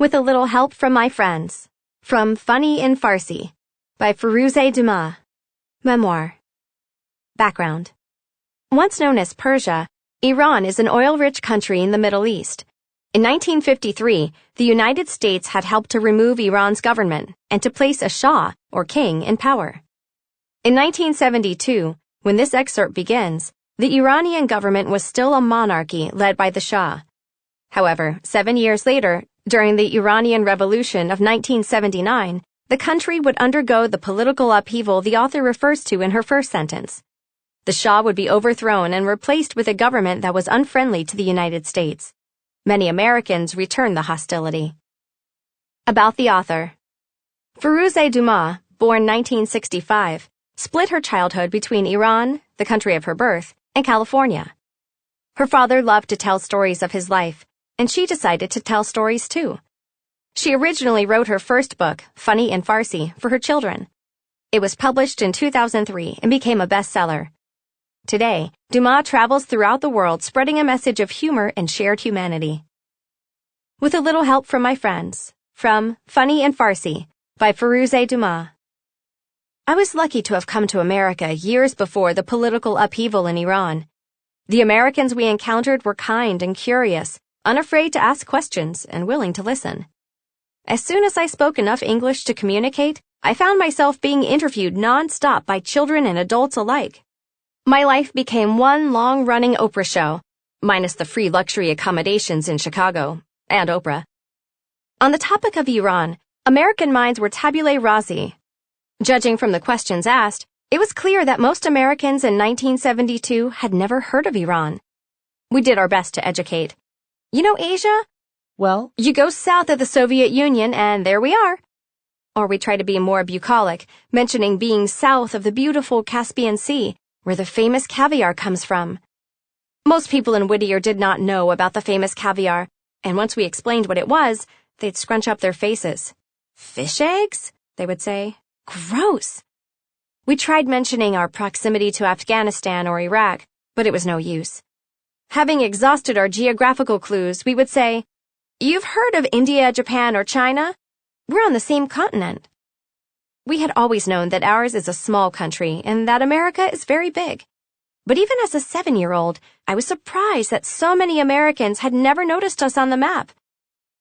With a little help from my friends. From Funny in Farsi by Firoozeh Dumas. Memoir. Background. Once known as Persia, Iran is an oil-rich country in the Middle East. In 1953, the United States had helped to remove Iran's government and to place a Shah, or king, in power. In 1972, when this excerpt begins, the Iranian government was still a monarchy led by the Shah. However, 7 years later, during the Iranian Revolution of 1979, the country would undergo the political upheaval the author refers to in her first sentence. The Shah would be overthrown and replaced with a government that was unfriendly to the United States. Many Americans returned the hostility. About the author. Firoozeh Dumas, born 1965, split her childhood between Iran, the country of her birth, and California. Her father loved to tell stories of his life, and she decided to tell stories too. She originally wrote her first book, Funny in Farsi, for her children. It was published in 2003 and became a bestseller. Today, Dumas travels throughout the world spreading a message of humor and shared humanity. With a little help from my friends. From Funny in Farsi by Firoozeh Dumas. I was lucky to have come to America years before the political upheaval in Iran. The Americans we encountered were kind and curious, unafraid to ask questions and willing to listen. As soon as I spoke enough English to communicate, I found myself being interviewed non-stop by children and adults alike. My life became one long-running Oprah show, minus the free luxury accommodations in Chicago, and Oprah. On the topic of Iran, American minds were tabula rasa. Judging from the questions asked, it was clear that most Americans in 1972 had never heard of Iran. We did our best to educate. You know Asia? Well, you go south of the Soviet Union and there we are. Or we try to be more bucolic, mentioning being south of the beautiful Caspian Sea, where the famous caviar comes from. Most people in Whittier did not know about the famous caviar, and once we explained what it was, they'd scrunch up their faces. Fish eggs? They would say. Gross. We tried mentioning our proximity to Afghanistan or Iraq, but it was no use. Having exhausted our geographical clues, we would say, "You've heard of India, Japan, or China? We're on the same continent." We had always known that ours is a small country and that America is very big. But even as a 7-year-old, I was surprised that so many Americans had never noticed us on the map.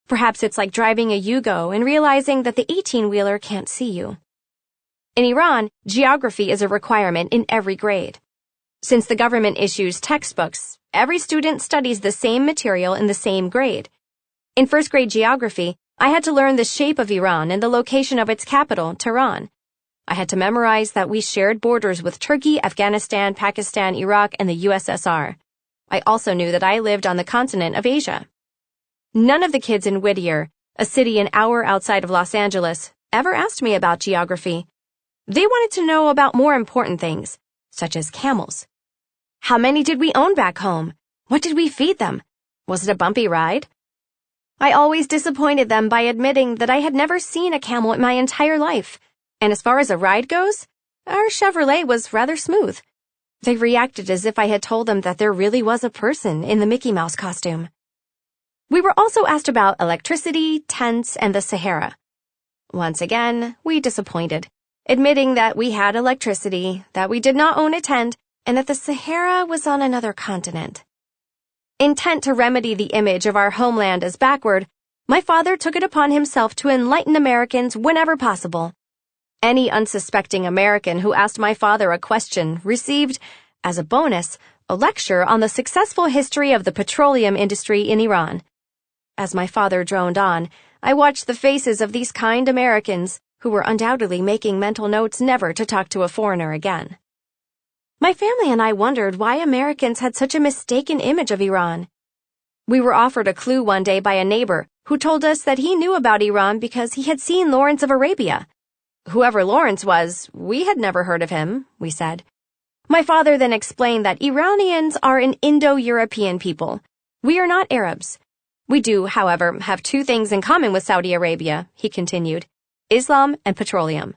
Perhaps it's like driving a Yugo and realizing that the 18-wheeler can't see you. In Iran, geography is a requirement in every grade. Since the government issues textbooks, every student studies the same material in the same grade. In first grade geography, I had to learn the shape of Iran and the location of its capital, Tehran. I had to memorize that we shared borders with Turkey, Afghanistan, Pakistan, Iraq, and the USSR. I also knew that I lived on the continent of Asia. None of the kids in Whittier, a city an hour outside of Los Angeles, ever asked me about geography. They wanted to know about more important things, such as camels. How many did we own back home? What did we feed them? Was it a bumpy ride? I always disappointed them by admitting that I had never seen a camel in my entire life, and as far as a ride goes, our Chevrolet was rather smooth. They reacted as if I had told them that there really was a person in the Mickey Mouse costume. We were also asked about electricity, tents, and the Sahara. Once again, we disappointed, admitting that we had electricity, that we did not own a tent, and that the Sahara was on another continent. Intent to remedy the image of our homeland as backward, my father took it upon himself to enlighten Americans whenever possible. Any unsuspecting American who asked my father a question received, as a bonus, a lecture on the successful history of the petroleum industry in Iran. As my father droned on, I watched the faces of these kind Americans, who were undoubtedly making mental notes never to talk to a foreigner again. My family and I wondered why Americans had such a mistaken image of Iran. We were offered a clue one day by a neighbor who told us that he knew about Iran because he had seen Lawrence of Arabia. Whoever Lawrence was, we had never heard of him, we said. My father then explained that Iranians are an Indo-European people. We are not Arabs. We do, however, have two things in common with Saudi Arabia, he continued. Islam and petroleum.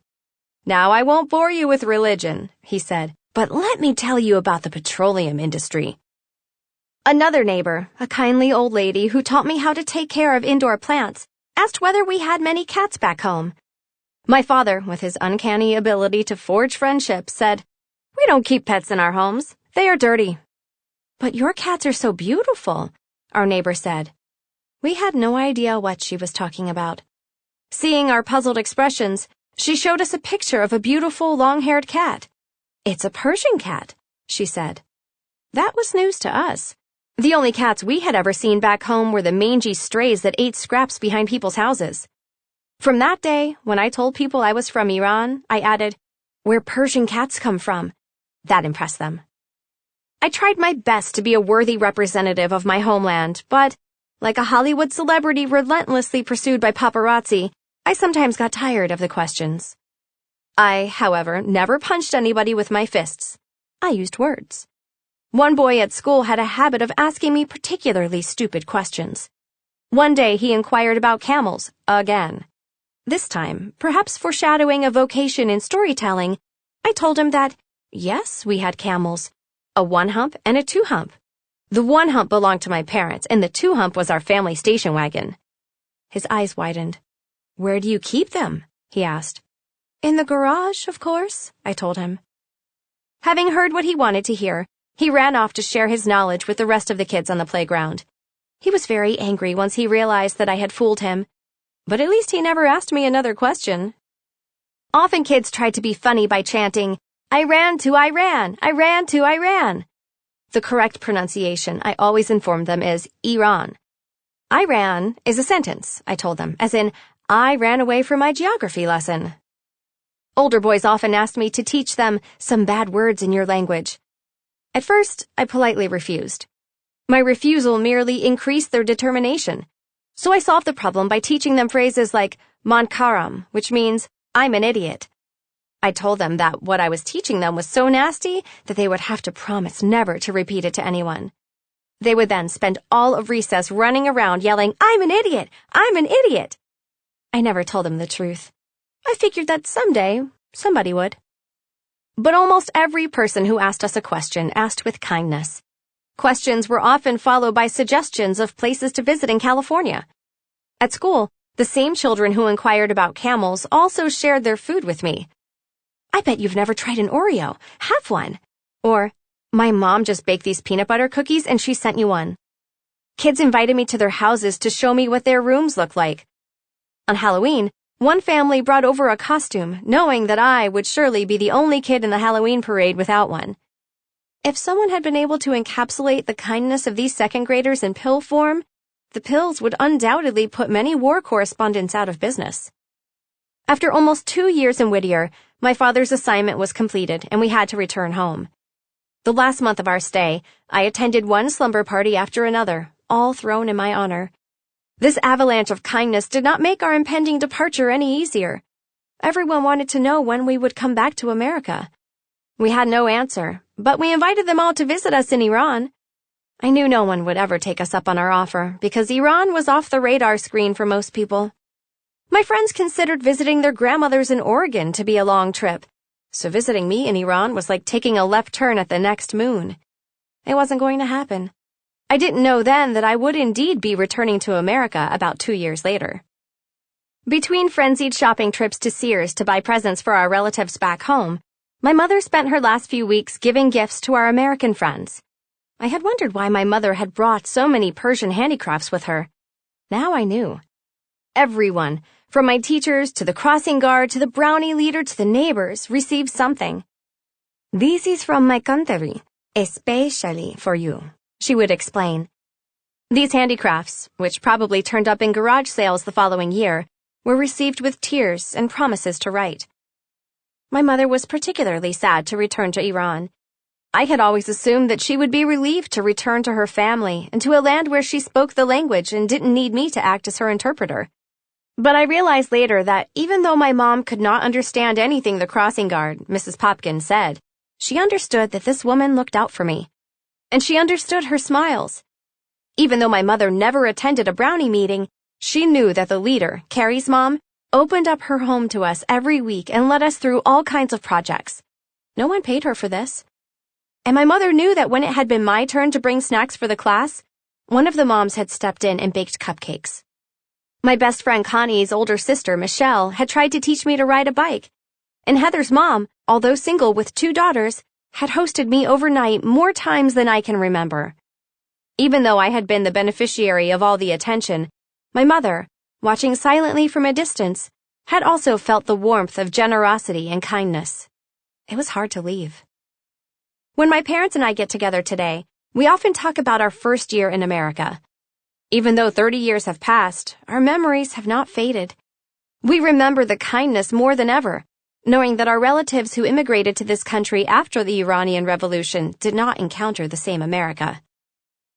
Now I won't bore you with religion, he said, but let me tell you about the petroleum industry. Another neighbor, a kindly old lady who taught me how to take care of indoor plants, asked whether we had many cats back home. My father, with his uncanny ability to forge friendships, said, "We don't keep pets in our homes. They are dirty." "But your cats are so beautiful," our neighbor said. We had no idea what she was talking about. Seeing our puzzled expressions, she showed us a picture of a beautiful long-haired cat. "It's a Persian cat," she said. That was news to us. The only cats we had ever seen back home were the mangy strays that ate scraps behind people's houses. From that day, when I told people I was from Iran, I added, "Where Persian cats come from." That impressed them. I tried my best to be a worthy representative of my homeland, but, like a Hollywood celebrity relentlessly pursued by paparazzi, I sometimes got tired of the questions. I, however, never punched anybody with my fists. I used words. One boy at school had a habit of asking me particularly stupid questions. One day he inquired about camels, again. This time, perhaps foreshadowing a vocation in storytelling, I told him that, yes, we had camels, a one-hump and a two-hump. The one-hump belonged to my parents, and the two-hump was our family station wagon. His eyes widened. "Where do you keep them?" he asked. "In the garage, of course," I told him. Having heard what he wanted to hear, he ran off to share his knowledge with the rest of the kids on the playground. He was very angry once he realized that I had fooled him, but at least he never asked me another question. Often kids tried to be funny by chanting, "I ran to Iran, I ran to Iran." The correct pronunciation, I always informed them, is Iran. Iran is a sentence, I told them, as in, I ran away from my geography lesson. Older boys often asked me to teach them some bad words in your language. At first, I politely refused. My refusal merely increased their determination. So I solved the problem by teaching them phrases like mankaram, which means, I'm an idiot. I told them that what I was teaching them was so nasty that they would have to promise never to repeat it to anyone. They would then spend all of recess running around yelling, "I'm an idiot! I'm an idiot!" I never told them the truth. I figured that someday, somebody would. But almost every person who asked us a question asked with kindness. Questions were often followed by suggestions of places to visit in California. At school, the same children who inquired about camels also shared their food with me. "I bet you've never tried an Oreo. Have one." Or, "My mom just baked these peanut butter cookies and she sent you one." Kids invited me to their houses to show me what their rooms looked like. On Halloween, one family brought over a costume, knowing that I would surely be the only kid in the Halloween parade without one. If someone had been able to encapsulate the kindness of these second graders in pill form, the pills would undoubtedly put many war correspondents out of business. After almost 2 years in Whittier, my father's assignment was completed and we had to return home. The last month of our stay, I attended one slumber party after another, all thrown in my honor. This avalanche of kindness did not make our impending departure any easier. Everyone wanted to know when we would come back to America. We had no answer, but we invited them all to visit us in Iran. I knew no one would ever take us up on our offer because Iran was off the radar screen for most people. My friends considered visiting their grandmothers in Oregon to be a long trip, so visiting me in Iran was like taking a left turn at the next moon. It wasn't going to happen. I didn't know then that I would indeed be returning to America about 2 years later. Between frenzied shopping trips to Sears to buy presents for our relatives back home, my mother spent her last few weeks giving gifts to our American friends. I had wondered why my mother had brought so many Persian handicrafts with her. Now I knew. Everyone, from my teachers to the crossing guard to the brownie leader to the neighbors, received something. "This is from my country, especially for you," she would explain. These handicrafts, which probably turned up in garage sales the following year, were received with tears and promises to write. My mother was particularly sad to return to Iran. I had always assumed that she would be relieved to return to her family and to a land where she spoke the language and didn't need me to act as her interpreter. But I realized later that even though my mom could not understand anything the crossing guard, Mrs. Popkin, said, she understood that this woman looked out for me. And she understood her smiles. Even though my mother never attended a brownie meeting, she knew that the leader, Carrie's mom, opened up her home to us every week and led us through all kinds of projects. No one paid her for this. And my mother knew that when it had been my turn to bring snacks for the class, one of the moms had stepped in and baked cupcakes. My best friend Connie's older sister, Michelle, had tried to teach me to ride a bike, and Heather's mom, although single with 2 daughters, had hosted me overnight more times than I can remember. Even though I had been the beneficiary of all the attention, my mother, watching silently from a distance, had also felt the warmth of generosity and kindness. It was hard to leave. When my parents and I get together today, we often talk about our first year in America. Even though 30 years have passed, our memories have not faded. We remember the kindness more than ever, knowing that our relatives who immigrated to this country after the Iranian Revolution did not encounter the same America.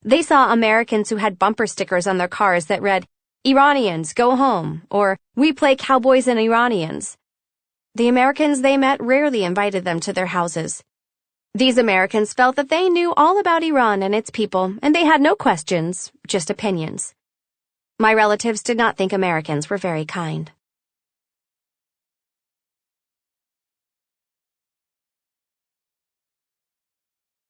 They saw Americans who had bumper stickers on their cars that read, "Iranians, go home," or "We play cowboys and Iranians." The Americans they met rarely invited them to their houses. These Americans felt that they knew all about Iran and its people, and they had no questions, just opinions. My relatives did not think Americans were very kind.